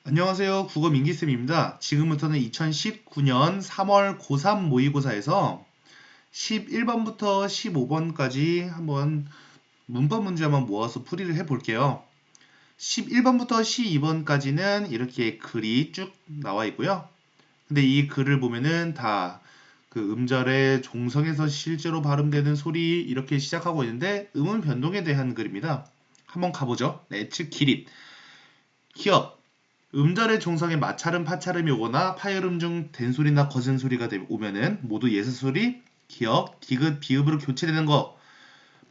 안녕하세요. 국어 민기쌤입니다. 지금부터는 2019년 3월 고3 모의고사에서 11번부터 15번까지 한번 문법 문제 한번 모아서 풀이를 해볼게요. 11번부터 12번까지는 이렇게 글이 쭉 나와 있고요. 근데 이 글을 보면은 다 그 음절의 종성에서 실제로 발음되는 소리 이렇게 시작하고 있는데 음은 변동에 대한 글입니다. 한번 가보죠. 네, 즉 기립, 기업, 음절의 종성에 마찰음, 파찰음이 오거나 파열음 중 된소리나 거센소리가 오면은 모두 예사소리, 기역, 디귿, 비읍으로 교체되는 거.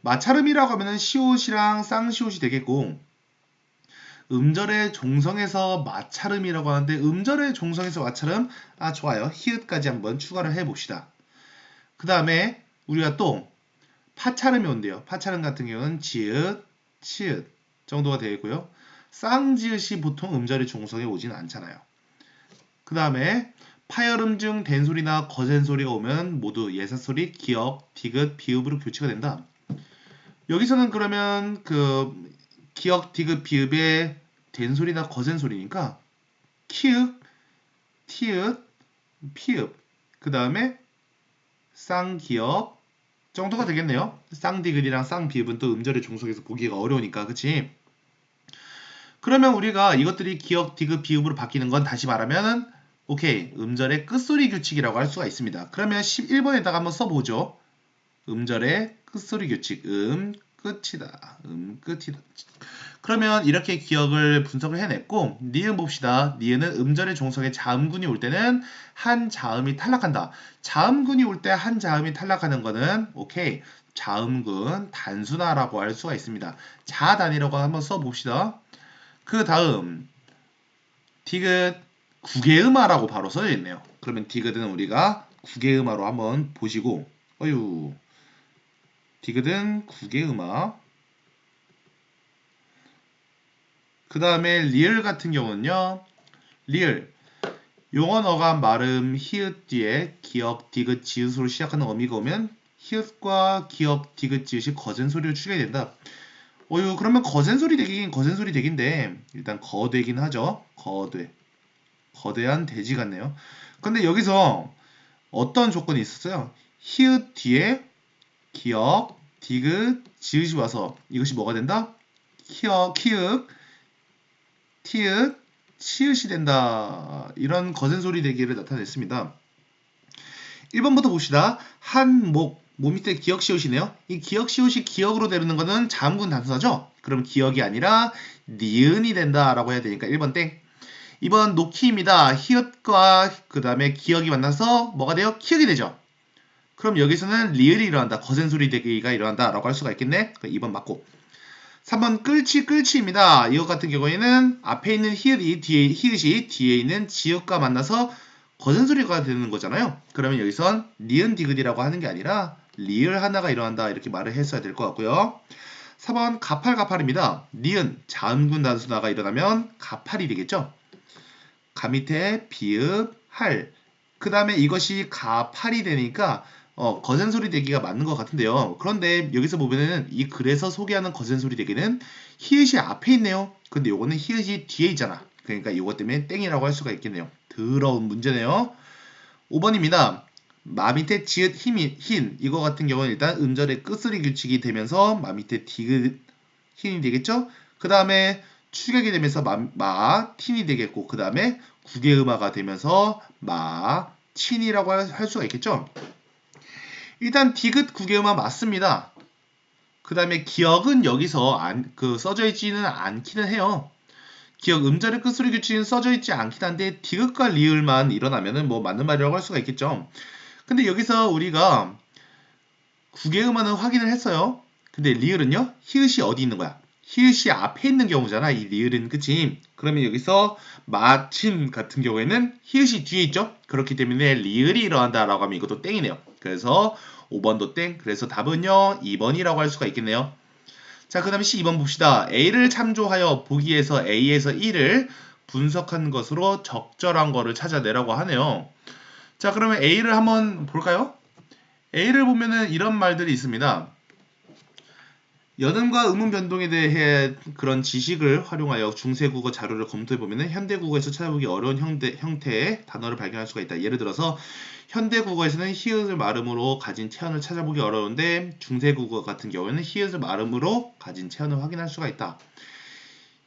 마찰음이라고 하면은 시옷이랑 쌍시옷이 되겠고, 음절의 종성에서 마찰음이라고 하는데 음절의 종성에서 마찰음, 좋아요. 히읗까지 한번 추가를 해봅시다. 그 다음에 우리가 또 파찰음이 온대요. 파찰음 같은 경우는 지읒, 치읒 정도가 되겠고요. 쌍지읒이 보통 음절의 종성에 오진 않잖아요. 그 다음에 파열음 중 된소리나 거센소리가 오면 모두 예사소리, 기역, 디귿, 비읍으로 교체가 된다. 여기서는 그러면 그 기역, 디귿, 비읍의 된소리나 거센소리니까 키읔, 티읕, 피읍, 그 다음에 쌍기역 정도가 되겠네요. 쌍디귿이랑 쌍비읍은 또 음절의 종속에서 보기가 어려우니까, 그치? 그러면 우리가 이것들이 기역, 디귿, 비읍으로 바뀌는 건 다시 말하면 오케이, 음절의 끝소리 규칙이라고 할 수가 있습니다. 그러면 11번에다가 한번 써보죠. 음절의 끝소리 규칙, 끝이다, 끝이다. 그러면 이렇게 기억을 분석을 해냈고, 니은 봅시다. 니은은 음절의 종성에 자음군이 올 때는 한 자음이 탈락한다. 자음군이 올 때 한 자음이 탈락하는 거는 오케이, 자음군 단순화라고 할 수가 있습니다. 자단이라고 한번 써봅시다. 그 다음 디귿 국외음화라고 바로 써져 있네요. 그러면 디귿은 우리가 국외음화로 한번 보시고, 디귿은 국외음화. 그 다음에 리을 같은 경우는요. 리을 용언 어감 말음 히읗 뒤에 기역 디귿 지읒으로 시작하는 어미가 오면 히읗과 기역 디귿 지읒이 거센 소리를 추게 된다. 그러면 거센 소리 되긴 거센 소리 되긴데 일단 거되긴 하죠. 거대한 돼지 같네요. 근데 여기서 어떤 조건이 있었어요? 히읗 뒤에 기역, 디귿, 지읒이 와서 이것이 뭐가 된다? 키읔, 티읕, 치읓이 된다. 이런 거센 소리 되기를 나타냈습니다. 1번부터 봅시다. 목 밑에 기역 시옷이네요. 이 기역 시옷이 기역으로 되는 거는 자음군 단수하죠? 그럼 기역이 아니라 니은이 된다라고 해야 되니까 1번 땡. 2번 노키입니다. 히읗과 그 다음에 기역이 만나서 뭐가 돼요? 키읔이 되죠. 그럼 여기서는 리을이 일어난다. 거센 소리 되기가 일어난다 라고 할 수가 있겠네. 2번 맞고. 3번 끌치입니다. 이것 같은 경우에는 앞에 있는 히읗이 뒤에 있는 지읒과 만나서 거센 소리가 되는 거잖아요. 그러면 여기선 니은 디귿이라고 하는 게 아니라 리을 하나가 일어난다 이렇게 말을 했어야 될 것 같고요. 4번 가팔입니다. 니은 자음군 단수나가 일어나면 가팔이 되겠죠. 가 밑에 비읍 할. 그 다음에 이것이 가팔이 되니까 거센 소리 대기가 맞는 것 같은데요. 그런데 여기서 보면은 이 글에서 소개하는 거센 소리 대기는 히읗이 앞에 있네요. 근데 요거는 히읗이 뒤에 있잖아. 그러니까 이것 때문에 땡이라고 할 수가 있겠네요. 더러운 문제네요. 5번입니다. 마 밑에 지읒 흰 이거 같은 경우는 일단 음절의 끝소리 규칙이 되면서 마 밑에 디귿 흰이 되겠죠? 그 다음에 추격이 되면서 틴이 되겠고 그 다음에 국외음화가 되면서 친이라고 할 수가 있겠죠? 일단 디귿 국외음화 맞습니다. 그 다음에 기역은 여기서 써져 있지는 않기는 해요. 기역 음절의 끝소리 규칙은 써져 있지 않긴 한데 디귿과 리을만 일어나면은 뭐 맞는 말이라고 할 수가 있겠죠. 근데 여기서 우리가 국외음화는 확인을 했어요. 근데 리을은요? 히읗이 어디 있는 거야? 히읗이 앞에 있는 경우잖아. 이 리을은 그치? 그러면 여기서 마침 같은 경우에는 히읗이 뒤에 있죠? 그렇기 때문에 리을이 일어난다라고 하면 이것도 땡이네요. 그래서 5번도 땡. 그래서 답은요 2번이라고 할 수가 있겠네요. 자, 그 다음에 12번 봅시다. A를 참조하여 보기에서 A에서 1을 분석한 것으로 적절한 거를 찾아내라고 하네요. 자, 그러면 A를 한번 볼까요? A를 보면은 이런 말들이 있습니다. 연음과 음운 변동에 대해 그런 지식을 활용하여 중세국어 자료를 검토해보면 현대국어에서 찾아보기 어려운 형태의 단어를 발견할 수가 있다. 예를 들어서 현대국어에서는 히읗을 말음으로 가진 체언을 찾아보기 어려운데 중세국어 같은 경우에는 히읗을 말음으로 가진 체언을 확인할 수가 있다.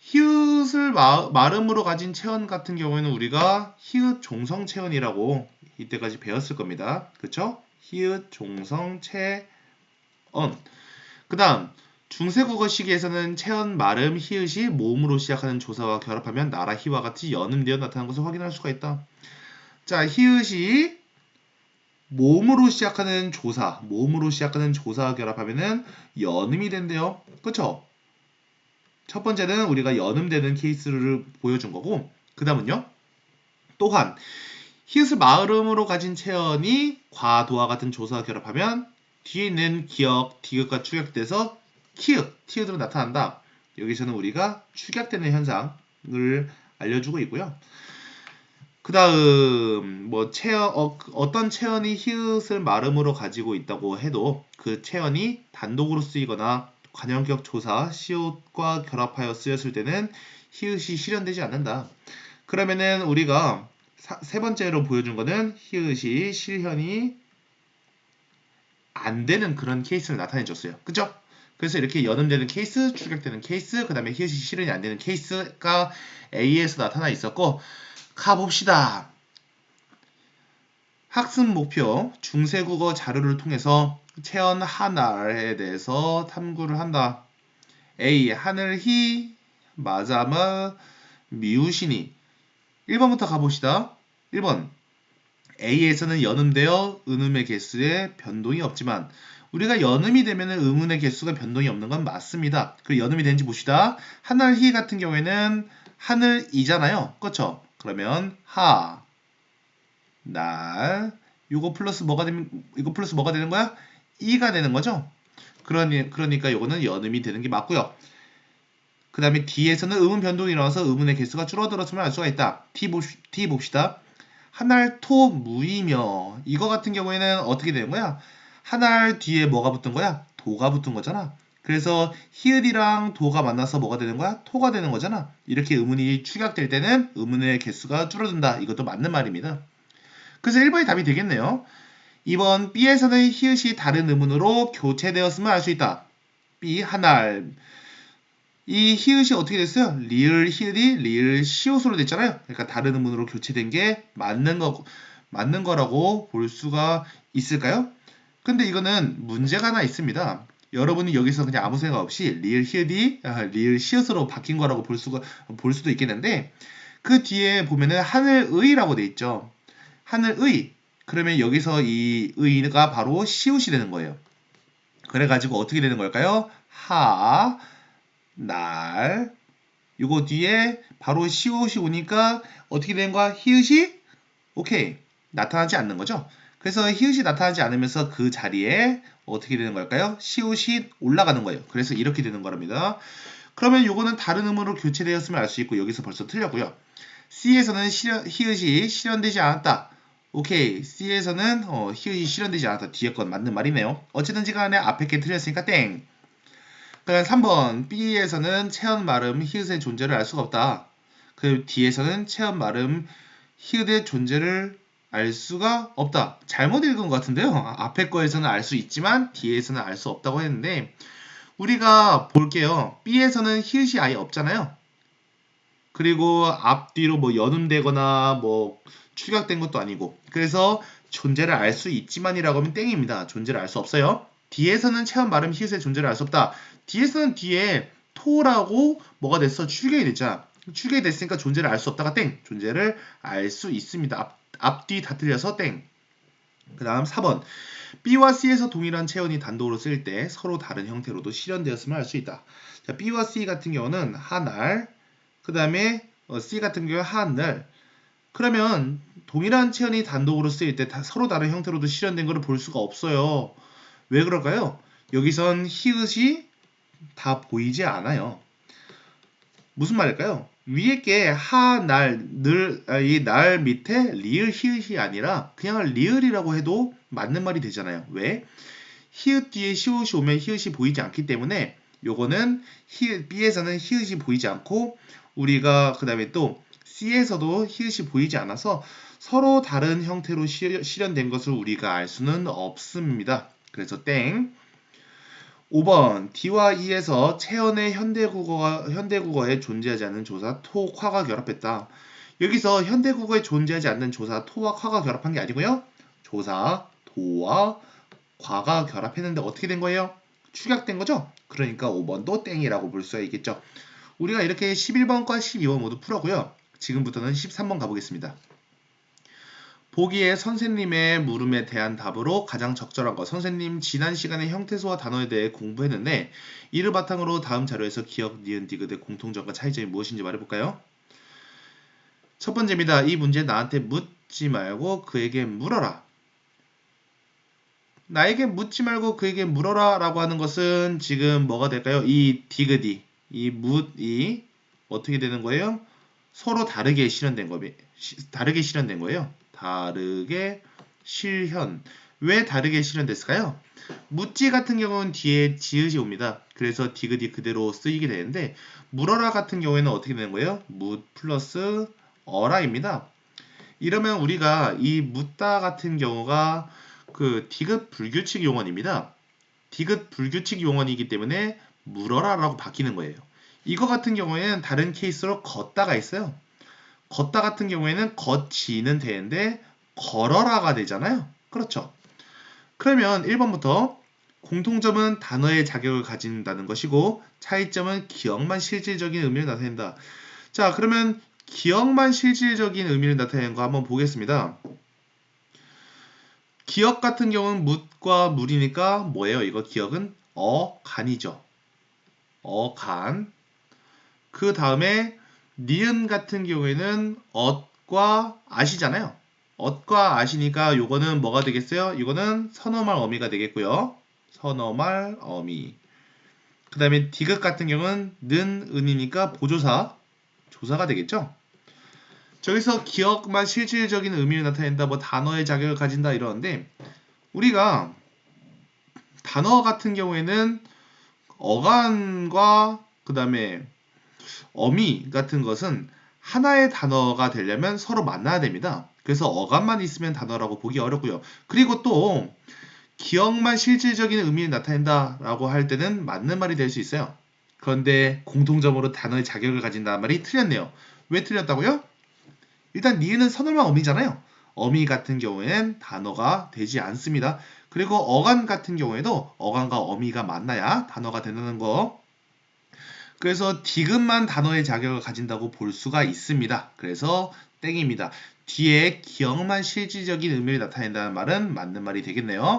히읗을 말음으로 가진 체언 같은 경우에는 우리가 히읗 종성 체언이라고 이때까지 배웠을 겁니다. 그렇죠? 히읗 종성 체언. 그 다음 중세국어 시기에서는 체언, 말음, 히읗이 모음으로 시작하는 조사와 결합하면 나라 히와 같이 연음되어 나타나는 것을 확인할 수가 있다. 자, 히읗이 모음으로 시작하는 조사와 결합하면은 연음이 된대요. 그쵸? 첫 번째는 우리가 연음되는 케이스를 보여준 거고, 그 다음은요. 또한 히읗을 말음으로 가진 체언이 과도와 같은 조사와 결합하면 뒤에 있는 기역, 디귿과 축약돼서 티읕으로 나타난다. 여기서는 우리가 축약되는 현상을 알려주고 있고요. 그 다음 어떤 체언이 히읗을 말음으로 가지고 있다고 해도 그 체언이 단독으로 쓰이거나 관형격 조사, 시옷과 결합하여 쓰였을 때는 히읗이 실현되지 않는다. 그러면은 우리가 세 번째로 보여준 거는 히읗이 실현이 안 되는 그런 케이스를 나타내 줬어요. 그죠? 그래서 이렇게 연음되는 케이스, 출격되는 케이스, 그 다음에 히읗이 실현이 안 되는 케이스가 A에서 나타나 있었고, 가봅시다. 학습 목표, 중세국어 자료를 통해서 체언 하나에 대해서 탐구를 한다. A. 하늘히, 마자마, 미우시니. 1번부터 가봅시다. 1번. A에서는 연음되어 은음의 개수에 변동이 없지만 우리가 연음이 되면 음운의 개수가 변동이 없는 건 맞습니다. 그리고 연음이 되는지 봅시다. 하늘히 같은 경우에는 하늘이잖아요. 그렇죠? 그러면 하, 날 이거 플러스 뭐가 되는 거야? 이가 되는 거죠? 그러니까 이거는 연음이 되는 게 맞고요. 그 다음에 D에서는 음운 변동이 일어나서 음운의 개수가 줄어들었음을 알 수가 있다. D 봅시다. 한알 토 무이며 이거 같은 경우에는 어떻게 되는 거야? 한알 뒤에 뭐가 붙은 거야? 도가 붙은 거잖아. 그래서 히읗이랑 도가 만나서 뭐가 되는 거야? 토가 되는 거잖아. 이렇게 음운이 축약될 때는 음운의 개수가 줄어든다. 이것도 맞는 말입니다. 그래서 1번이 답이 되겠네요. 2번 B에서는 히읗이 다른 음운으로 교체되었음을 알 수 있다. B 한알. 이 히읗이 어떻게 됐어요? 리을 히읗이 리을 시옷으로 됐잖아요. 그러니까 다른 음문으로 교체된 게 맞는 거라고 볼 수가 있을까요? 근데 이거는 문제가 하나 있습니다. 여러분이 여기서 그냥 아무 생각 없이 리을 히읗이 리을 시옷으로 바뀐 거라고 볼 수도 있겠는데 그 뒤에 보면은 하늘의라고 돼 있죠. 하늘의. 그러면 여기서 이 의가 바로 시옷이 되는 거예요. 그래가지고 어떻게 되는 걸까요? 날 요거 뒤에 바로 시옷이 오니까 어떻게 되는 거야? 히읗이 오케이 나타나지 않는 거죠. 그래서 히읗이 나타나지 않으면서 그 자리에 어떻게 되는 걸까요? 시옷이 올라가는 거예요. 그래서 이렇게 되는 거랍니다. 그러면 요거는 다른 음으로 교체되었음을 알 수 있고 여기서 벌써 틀렸고요. C에서는 히읗이 실현되지 않았다. 오케이 C에서는 히읗이 실현되지 않았다. 뒤에 건 맞는 말이네요. 어쨌든지 간에 앞에 게 틀렸으니까 땡. 그다음 3번 B에서는 체언 말음 히읗의 존재를 알 수가 없다. 그 D에서는 체언 말음 히읗의 존재를 알 수가 없다. 잘못 읽은 것 같은데요. 앞에 거에서는 알 수 있지만 D에서는 알 수 없다고 했는데 우리가 볼게요. B에서는 히읗이 아예 없잖아요. 그리고 앞뒤로 뭐 연음되거나 뭐 축약된 것도 아니고 그래서 존재를 알 수 있지만이라고 하면 땡입니다. 존재를 알 수 없어요. D에서는 체험 발음 히읗의 존재를 알 수 없다. D에서는 뒤에 토라고 뭐가 됐어? 출격이 됐잖아. 출격이 됐으니까 존재를 알 수 없다가 땡. 존재를 알 수 있습니다. 앞뒤 다 틀려서 땡. 그 다음 4번 B와 C에서 동일한 체온이 단독으로 쓰일 때 서로 다른 형태로도 실현되었음을 알 수 있다. 자, B와 C 같은 경우는 한알 그 다음에 C 같은 경우는 한날 그러면 동일한 체온이 단독으로 쓰일 때 서로 다른 형태로도 실현된 것을 볼 수가 없어요. 왜 그럴까요? 여기선 히읗이 다 보이지 않아요. 무슨 말일까요? 위에 게 이 날 밑에 리을 히읗이 아니라 그냥 리을이라고 해도 맞는 말이 되잖아요. 왜? 히읗 뒤에 시옷이 오면 히읗이 보이지 않기 때문에 요거는 B에서는 히읗이 보이지 않고 우리가 그 다음에 또 C에서도 히읗이 보이지 않아서 서로 다른 형태로 실현된 것을 우리가 알 수는 없습니다. 그래서 땡. 5번 D와 E에서 채연의 현대국어에 존재하지 않는 조사 토, 화가 결합했다. 여기서 현대국어에 존재하지 않는 조사 토와 화가 결합한 게 아니고요. 조사 도와 과가 결합했는데 어떻게 된 거예요? 축약된 거죠? 그러니까 5번도 땡이라고 볼 수가 있겠죠. 우리가 이렇게 11번과 12번 모두 풀었고요. 지금부터는 13번 가보겠습니다. 보기에 선생님의 물음에 대한 답으로 가장 적절한 것. 선생님 지난 시간에 형태소와 단어에 대해 공부했는데 이를 바탕으로 다음 자료에서 기억, 니은, 디귿의 공통점과 차이점이 무엇인지 말해볼까요? 첫 번째입니다. 이 문제 나한테 묻지 말고 그에게 물어라. 나에게 묻지 말고 그에게 물어라 라고 하는 것은 지금 뭐가 될까요? 이 디귿이, 이 묻이 어떻게 되는 거예요? 서로 다르게 실현된 거예요. 다르게 실현. 왜 다르게 실현됐을까요? 묻지 같은 경우는 뒤에 지읒이 옵니다. 그래서 디귿이 그대로 쓰이게 되는데 물어라 같은 경우에는 어떻게 되는 거예요? 묻 플러스 어라입니다. 이러면 우리가 이 묻다 같은 경우가 그 디귿 불규칙 용언입니다. 디귿 불규칙 용언이기 때문에 물어라라고 바뀌는 거예요. 이거 같은 경우에는 다른 케이스로 걷다가 있어요. 걷다 같은 경우에는 걷지는 되는데 걸어라가 되잖아요. 그렇죠. 그러면 1번부터 공통점은 단어의 자격을 가진다는 것이고 차이점은 기억만 실질적인 의미를 나타낸다. 자, 그러면 기억만 실질적인 의미를 나타내는 거 한번 보겠습니다. 기억 같은 경우는 묻과 물이니까 뭐예요? 이거 기억은 어간이죠. 어간. 그 다음에 니은 같은 경우에는 엇과 아시잖아요. 엇과 아시니까 요거는 뭐가 되겠어요? 이거는 선어말 어미가 되겠고요. 선어말 어미. 그 다음에 디귿 같은 경우는 는, 은이니까 보조사, 조사가 되겠죠. 저기서 기억만 실질적인 의미를 나타낸다, 뭐 단어의 자격을 가진다 이러는데 우리가 단어 같은 경우에는 어간과 그 다음에 어미 같은 것은 하나의 단어가 되려면 서로 만나야 됩니다. 그래서 어간만 있으면 단어라고 보기 어렵고요. 그리고 또 기억만 실질적인 의미를 나타낸다라고 할 때는 맞는 말이 될 수 있어요. 그런데 공통점으로 단어의 자격을 가진다는 말이 틀렸네요. 왜 틀렸다고요? 일단 니은은 선어말 어미잖아요. 어미 같은 경우에는 단어가 되지 않습니다. 그리고 어간 같은 경우에도 어간과 어미가 만나야 단어가 된다는 거. 그래서 디귿만 단어의 자격을 가진다고 볼 수가 있습니다. 그래서 땡입니다. 뒤에 기억만 실질적인 의미를 나타낸다는 말은 맞는 말이 되겠네요.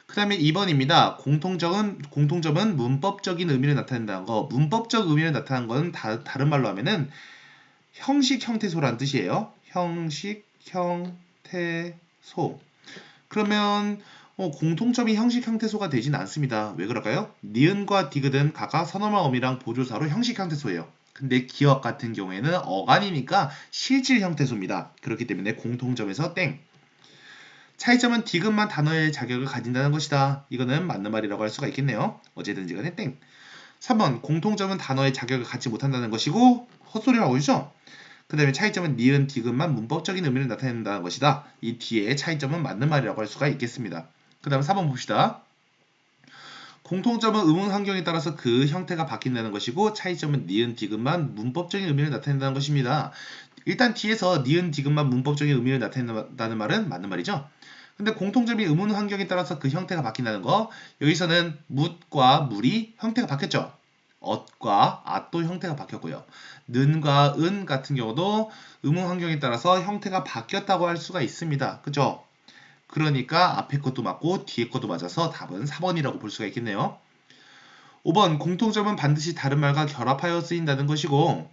그 다음에 2번입니다. 공통점은 문법적인 의미를 나타낸다는 거. 문법적 의미를 나타내는 건 다른 말로 하면은 형식 형태소라는 뜻이에요. 형식 형태소. 그러면 공통점이 형식 형태소가 되진 않습니다. 왜 그럴까요? 니은과 디귿은 각각 선어말 어미랑 보조사로 형식 형태소예요. 근데 기억 같은 경우에는 어간이니까 실질 형태소입니다. 그렇기 때문에 공통점에서 땡. 차이점은 디귿만 단어의 자격을 가진다는 것이다. 이거는 맞는 말이라고 할 수가 있겠네요. 어쨌든지 간에 땡. 3번 공통점은 단어의 자격을 갖지 못한다는 것이고 헛소리라고 하죠. 그 다음에 차이점은 니은, 디귿만 문법적인 의미를 나타낸다는 것이다. 이 뒤에 차이점은 맞는 말이라고 할 수가 있겠습니다. 그 다음 4번 봅시다. 공통점은 의문 환경에 따라서 그 형태가 바뀐다는 것이고 차이점은 니은, 디귿만 문법적인 의미를 나타낸다는 것입니다. 일단 뒤에서 니은, 디귿만 문법적인 의미를 나타낸다는 말은 맞는 말이죠. 근데 공통점이 의문 환경에 따라서 그 형태가 바뀐다는 거, 여기서는 묻과 물이 형태가 바뀌었죠. 엇과 앗도 형태가 바뀌었고요. 는과 은 같은 경우도 의문 환경에 따라서 형태가 바뀌었다고 할 수가 있습니다. 그죠? 그러니까 앞에 것도 맞고 뒤에 것도 맞아서 답은 4번이라고 볼 수가 있겠네요. 5번 공통점은 반드시 다른 말과 결합하여 쓰인다는 것이고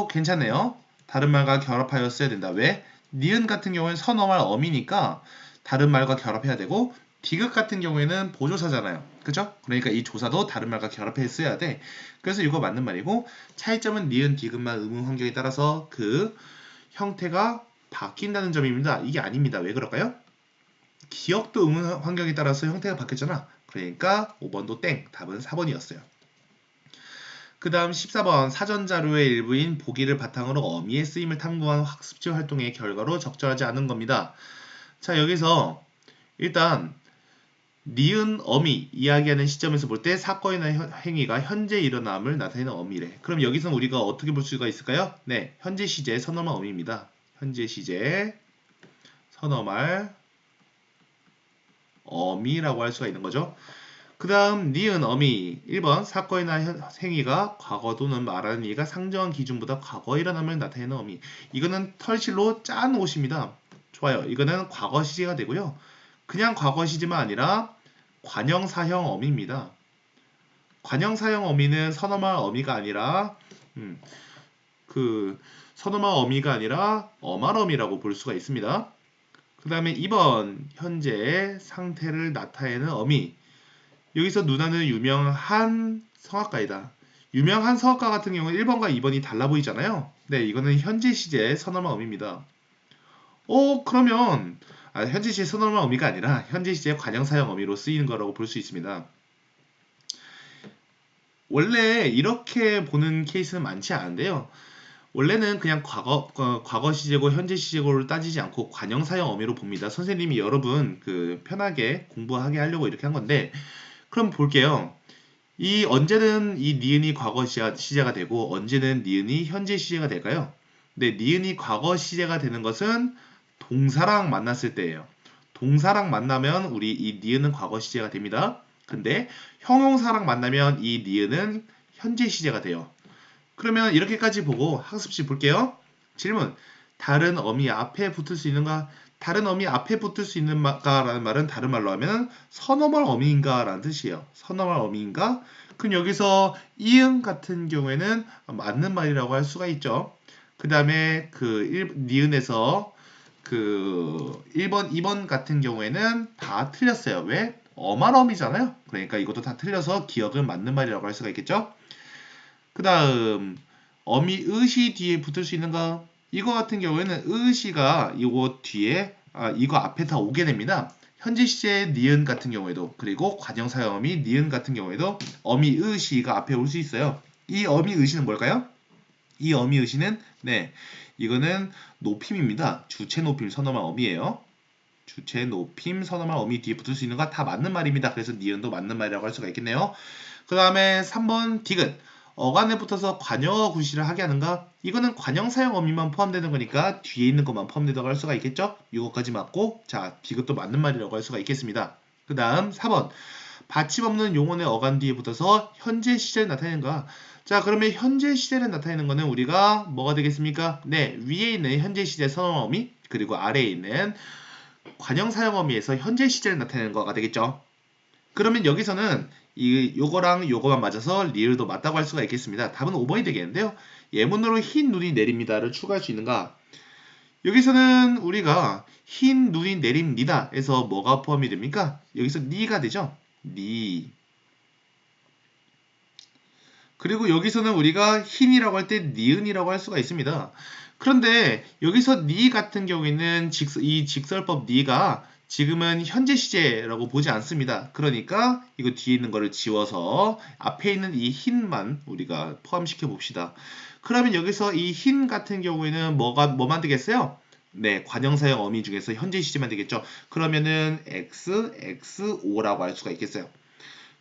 괜찮네요. 다른 말과 결합하여 써야 된다. 왜? 니은 같은 경우는 선어말 어미니까 다른 말과 결합해야 되고 디귿 같은 경우에는 보조사잖아요. 그죠? 그러니까 이 조사도 다른 말과 결합해 써야 돼. 그래서 이거 맞는 말이고 차이점은 니은, 디귿만 의문 환경에 따라서 그 형태가 바뀐다는 점입니다. 이게 아닙니다. 왜 그럴까요? 기억도 의문 환경에 따라서 형태가 바뀌었잖아. 그러니까 5번도 땡. 답은 4번이었어요. 그 다음 14번 사전자료의 일부인 보기를 바탕으로 어미의 쓰임을 탐구한 학습지 활동의 결과로 적절하지 않은 겁니다. 자, 여기서 일단 니은 어미 이야기하는 시점에서 볼 때 사건이나 행위가 현재 일어남을 나타내는 어미래. 그럼 여기서는 우리가 어떻게 볼 수가 있을까요? 네, 현재 시제 선어말 어미입니다. 현재 시제 선어말 어미라고 할 수가 있는 거죠. 그 다음 니은 어미 1번 사건이나 행위가 과거 또는 말하는 이가 상정한 기준보다 과거 일어남을 나타내는 어미. 이거는 털실로 짠 옷입니다. 좋아요. 이거는 과거 시제가 되고요. 그냥 과거 시제만 아니라 관형사형 어미입니다. 관형사형 어미는 선어말 어미가 아니라 그 선어말 어미가 아니라 어말 어미라고 볼 수가 있습니다. 그 다음에 2번 현재의 상태를 나타내는 어미. 여기서 누나는 유명한 성악가이다. 유명한 성악가 같은 경우는 1번과 2번이 달라 보이잖아요. 네, 이거는 현재 시제의 선어말 어미입니다. 그러면 현재 시제 선어말 어미가 아니라 현재 시제 관형사형 어미로 쓰이는 거라고 볼 수 있습니다. 원래 이렇게 보는 케이스는 많지 않은데요. 원래는 그냥 과거 시제고 현재 시제고를 따지지 않고 관형사형 어미로 봅니다. 선생님이 여러분 편하게 공부하게 하려고 이렇게 한 건데, 그럼 볼게요. 언제는 이 니은이 과거 시제가 되고 언제는 니은이 현재 시제가 될까요? 네, 니은이 과거 시제가 되는 것은 동사랑 만났을 때예요. 동사랑 만나면 우리 이 니은은 과거 시제가 됩니다. 근데 형용사랑 만나면 이 니은은 현재 시제가 돼요. 그러면 이렇게까지 보고 학습지 볼게요. 질문. 다른 어미 앞에 붙을 수 있는가? 다른 어미 앞에 붙을 수 있는가라는 말은 다른 말로 하면 선어말 어미인가 라는 뜻이에요. 선어말 어미인가? 그럼 여기서 이응 같은 경우에는 맞는 말이라고 할 수가 있죠. 그 다음에 니은에서 1번, 2번 같은 경우에는 다 틀렸어요. 왜? 어말 어미잖아요. 그러니까 이것도 다 틀려서 기억은 맞는 말이라고 할 수가 있겠죠. 그 다음 어미 의시 뒤에 붙을 수 있는가? 이거 같은 경우에는 의시가 이거 뒤에 이거 앞에 다 오게 됩니다. 현재 시제 니은 같은 경우에도 그리고 관형사형 어미 니은 같은 경우에도 어미 의시가 앞에 올 수 있어요. 이 어미 의시는 뭘까요? 이 어미 의시는 이거는 높임입니다. 주체 높임 선어말 어미예요. 주체 높임 선어말 어미 뒤에 붙을 수 있는 거 다 맞는 말입니다. 그래서 니은도 맞는 말이라고 할 수가 있겠네요. 그 다음에 3번 디귿. 어간에 붙어서 관형어 구실을 하게 하는가? 이거는 관형사형 어미만 포함되는 거니까 뒤에 있는 것만 포함되다고 할 수가 있겠죠? 이거까지 맞고 자 디귿도 맞는 말이라고 할 수가 있겠습니다. 그 다음 4번 받침 없는 용언의 어간 뒤에 붙어서 현재 시제를 나타내는가? 자 그러면 현재 시제를 나타내는 거는 우리가 뭐가 되겠습니까? 네, 위에 있는 현재 시제 선언 어미 그리고 아래에 있는 관형사형 어미에서 현재 시제를 나타내는 거가 되겠죠. 그러면 여기서는 요거랑 요거만 맞아서 리을도 맞다고 할 수가 있겠습니다. 답은 5번이 되겠는데요. 예문으로 흰 눈이 내립니다를 추가할 수 있는가? 여기서는 우리가 흰 눈이 내립니다 에서 뭐가 포함이 됩니까? 여기서 니가 되죠. 니. 그리고 여기서는 우리가 흰이라고 할 때 니은이라고 할 수가 있습니다. 그런데 여기서 니 같은 경우에는 이 직설법 니가 지금은 현재 시제라고 보지 않습니다. 그러니까 이거 뒤에 있는 거를 지워서 앞에 있는 이 흰만 우리가 포함시켜 봅시다. 그러면 여기서 이 흰 같은 경우에는 뭐만 되겠어요? 네, 관형사형 어미 중에서 현재 시제만 되겠죠. 그러면은 x, x, 5라고 할 수가 있겠어요.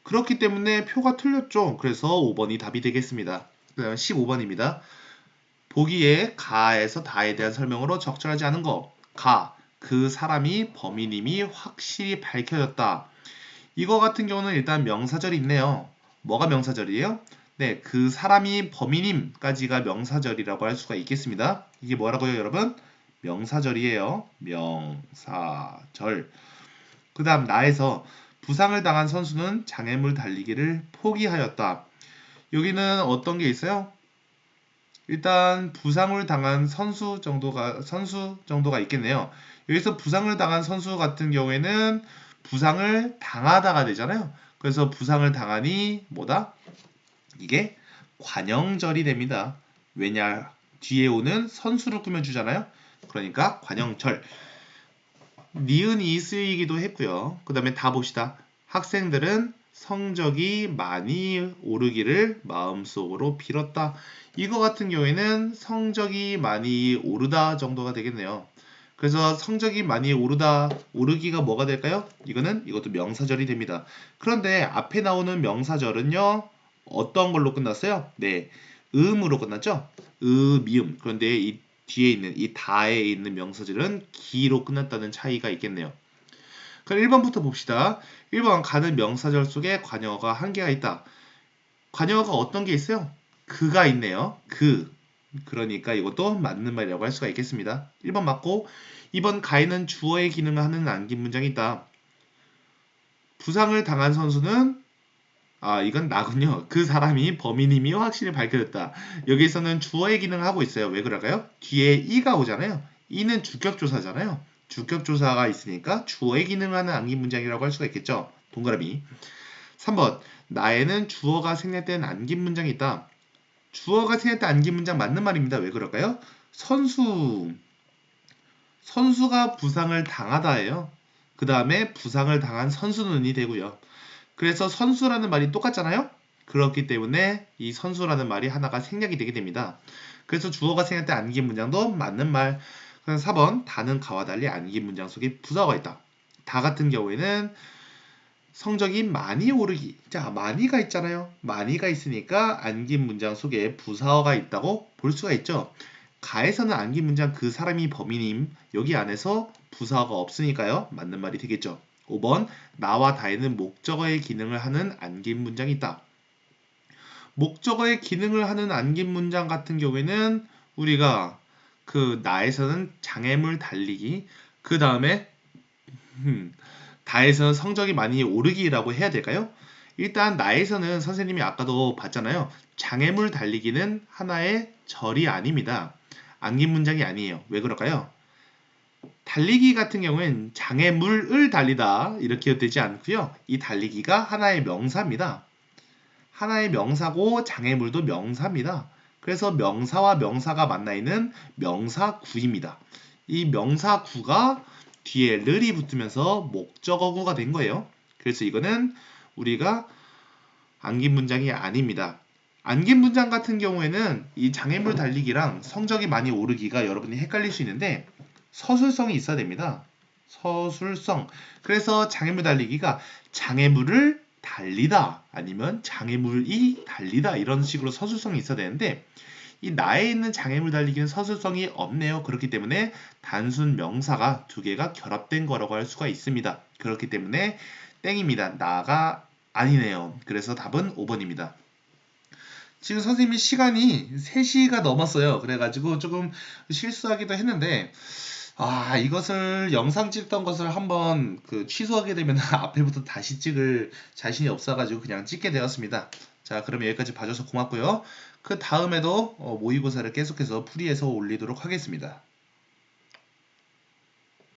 그렇기 때문에 표가 틀렸죠. 그래서 5번이 답이 되겠습니다. 그 다음 15번입니다. 보기에 가에서 다에 대한 설명으로 적절하지 않은 거. 가, 그 사람이 범인임이 확실히 밝혀졌다. 이거 같은 경우는 일단 명사절이 있네요. 뭐가 명사절이에요? 네, 그 사람이 범인임까지가 명사절이라고 할 수가 있겠습니다. 이게 뭐라고요, 여러분? 명사절이에요. 명사절. 그 다음 나에서 부상을 당한 선수는 장애물 달리기를 포기하였다. 여기는 어떤 게 있어요? 일단 부상을 당한 선수 정도가 있겠네요. 여기서 부상을 당한 선수 같은 경우에는 부상을 당하다가 되잖아요. 그래서 부상을 당하니 뭐다? 이게 관형절이 됩니다. 왜냐? 뒤에 오는 선수를 꾸며주잖아요. 그러니까 관형절. 니은이 쓰이기도 했고요. 그 다음에 다 봅시다. 학생들은 성적이 많이 오르기를 마음속으로 빌었다. 이거 같은 경우에는 성적이 많이 오르다 정도가 되겠네요. 그래서 성적이 많이 오르기가 뭐가 될까요? 이것도 명사절이 됩니다. 그런데 앞에 나오는 명사절은요, 어떤 걸로 끝났어요? 네, 음으로 끝났죠? 미음. 그런데 이 뒤에 있는 이 다에 있는 명사절은 기로 끝났다는 차이가 있겠네요. 그럼 1번부터 봅시다. 1번 가는 명사절 속에 관여어가 한 개가 있다. 관여어가 어떤 게 있어요? 그가 있네요. 그러니까 이것도 맞는 말이라고 할 수가 있겠습니다. 1번 맞고 2번 가에는 주어의 기능을 하는 안긴 문장이 있다. 부상을 당한 선수는 이건 나군요. 그 사람이 범인임이 확실히 밝혀졌다. 여기서는 주어의 기능을 하고 있어요. 왜 그럴까요? 뒤에 이가 오잖아요. 이는 주격조사잖아요. 주격조사가 있으니까 주어의 기능을 하는 안긴 문장이라고 할 수가 있겠죠. 동그라미. 3번 나에는 주어가 생략된 안긴 문장이 있다. 주어가 생략된 안긴 문장 맞는 말입니다. 왜 그럴까요? 선수가 부상을 당하다예요. 그 다음에 부상을 당한 선수는이 되고요. 그래서 선수라는 말이 똑같잖아요. 그렇기 때문에 이 선수라는 말이 하나가 생략이 되게 됩니다. 그래서 주어가 생략된 안긴 문장도 맞는 말. 그래서 4번 다는 가와 달리 안긴 문장 속에 부사어가 있다. 다 같은 경우에는 성적이 많이 오르기. 자, 많이가 있잖아요. 많이가 있으니까 안긴 문장 속에 부사어가 있다고 볼 수가 있죠. 가에서는 안긴 문장 그 사람이 범인임. 여기 안에서 부사어가 없으니까요. 맞는 말이 되겠죠. 5번 나와 다에는 목적어의 기능을 하는 안긴 문장이 있다. 목적어의 기능을 하는 안긴 문장 같은 경우에는 우리가 그 나에서는 장애물 달리기 그 다음에 다에서는 성적이 많이 오르기라고 해야 될까요? 일단 나에서는 선생님이 아까도 봤잖아요. 장애물 달리기는 하나의 절이 아닙니다. 안긴 문장이 아니에요. 왜 그럴까요? 달리기 같은 경우엔 장애물을 달리다 이렇게 되지 않고요. 이 달리기가 하나의 명사입니다. 하나의 명사고 장애물도 명사입니다. 그래서 명사와 명사가 만나 있는 명사구입니다. 이 명사구가 뒤에 르이 붙으면서 목적어구가 된 거예요. 그래서 이거는 우리가 안긴 문장이 아닙니다. 안긴 문장 같은 경우에는 이 장애물 달리기랑 성적이 많이 오르기가 여러분이 헷갈릴 수 있는데 서술성이 있어야 됩니다. 서술성. 그래서 장애물 달리기가 장애물을 달리다 아니면 장애물이 달리다 이런 식으로 서술성이 있어야 되는데 이 나에 있는 장애물 달리기는 서술성이 없네요. 그렇기 때문에 단순 명사가 두 개가 결합된 거라고 할 수가 있습니다. 그렇기 때문에 땡입니다. 나가 아니네요. 그래서 답은 5번입니다. 지금 선생님이 시간이 3시가 넘었어요. 그래가지고 조금 실수하기도 했는데 이것을 영상 찍던 것을 한번 취소하게 되면 앞에부터 다시 찍을 자신이 없어가지고 그냥 찍게 되었습니다. 자, 그럼 여기까지 봐줘서 고맙고요. 그 다음에도 모의고사를 계속해서 풀이해서 올리도록 하겠습니다.